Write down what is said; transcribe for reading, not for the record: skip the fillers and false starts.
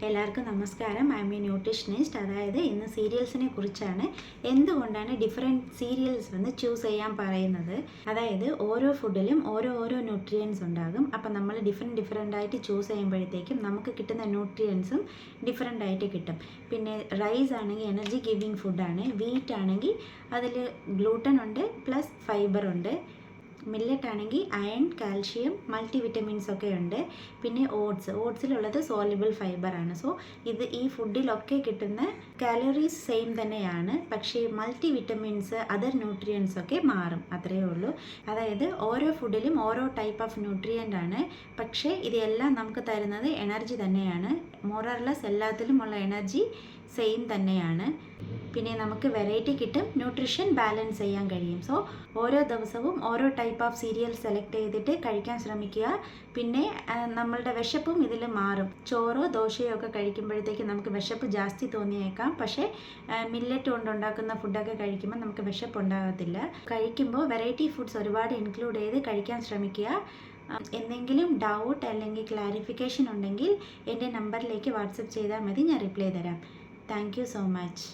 എല്ലാവർക്കും നമസ്കാരം. I M A nutritionist. അതായത് ഇന്ന് സീരിയൽസിനെ കുറിച്ചാണ്. എന്തുകൊണ്ടാണ് ഡിഫറെൻറ്റ് സീരിയൽസ് ചൂസ് ചെയ്യാൻ പറയുന്നത്. അതായത് ഓരോ ഫുഡിലും ഓരോ ന്യൂട്രിയൻസ് ഉണ്ടാകും. അപ്പം നമ്മൾ ഡിഫറെൻ്റ് ആയിട്ട് ചൂസ് ചെയ്യുമ്പോഴത്തേക്കും നമുക്ക് കിട്ടുന്ന ന്യൂട്രിയൻസും ഡിഫറെൻ്റ് ആയിട്ട് കിട്ടും. പിന്നെ റൈസ് ആണെങ്കിൽ എനർജി ഗിവിങ് ഫുഡാണ്. വീറ്റ് ആണെങ്കിൽ അതിൽ ഗ്ലൂട്ടൻ ഉണ്ട് പ്ലസ് ഫൈബർ ഉണ്ട്. മില്ലറ്റ് ആണെങ്കിൽ അയൺ, കാൽഷ്യം, മൾട്ടി വിറ്റമിൻസ് ഒക്കെ ഉണ്ട്. പിന്നെ ഓട്സിലുള്ളത് സോളിബിൾ ഫൈബറാണ്. സോ ഈ ഫുഡിലൊക്കെ കിട്ടുന്ന കാലറീസ് സെയിം തന്നെയാണ്, പക്ഷേ മൾട്ടി വിറ്റമിൻസ്, അതർ ന്യൂട്രിയൻസ് ഒക്കെ മാറും, അത്രയേ ഉള്ളൂ. അതായത് ഓരോ ഫുഡിലും ഓരോ ടൈപ്പ് ഓഫ് ന്യൂട്രിയൻ്റ് ആണ്, പക്ഷേ ഇതെല്ലാം നമുക്ക് തരുന്നത് എനർജി തന്നെയാണ്. മോറർലെസ് എല്ലാത്തിലുമുള്ള എനർജി സെയിം തന്നെയാണ്. പിന്നെ നമുക്ക് വെറൈറ്റി കിട്ടും, ന്യൂട്രീഷൻ ബാലൻസ് ചെയ്യാൻ കഴിയും. സോ ഓരോ ദിവസവും ഓരോ ടൈപ്പ് ഓഫ് സീരിയൽ സെലക്ട് ചെയ്തിട്ട് കഴിക്കാൻ ശ്രമിക്കുക. പിന്നെ നമ്മളുടെ വിശപ്പും ഇതിൽ മാറും. ചോറോ ദോശയോ ഒക്കെ കഴിക്കുമ്പോഴത്തേക്ക് നമുക്ക് വിശപ്പ് ജാസ്തി തോന്നിയേക്കാം, പക്ഷേ മില്ലറ്റ് കൊണ്ടുണ്ടാക്കുന്ന ഫുഡൊക്കെ കഴിക്കുമ്പോൾ നമുക്ക് വിശപ്പ് ഉണ്ടാകത്തില്ല. കഴിക്കുമ്പോൾ വെറൈറ്റി ഫുഡ്സ് ഒരുപാട് ഇൻക്ലൂഡ് ചെയ്ത് കഴിക്കാൻ ശ്രമിക്കുക. എന്തെങ്കിലും ഡൗട്ട് അല്ലെങ്കിൽ ക്ലാരിഫിക്കേഷൻ ഉണ്ടെങ്കിൽ എൻ്റെ നമ്പറിലേക്ക് വാട്സപ്പ് ചെയ്താൽ മതി, ഞാൻ റിപ്ലൈ തരാം. Thank you so much.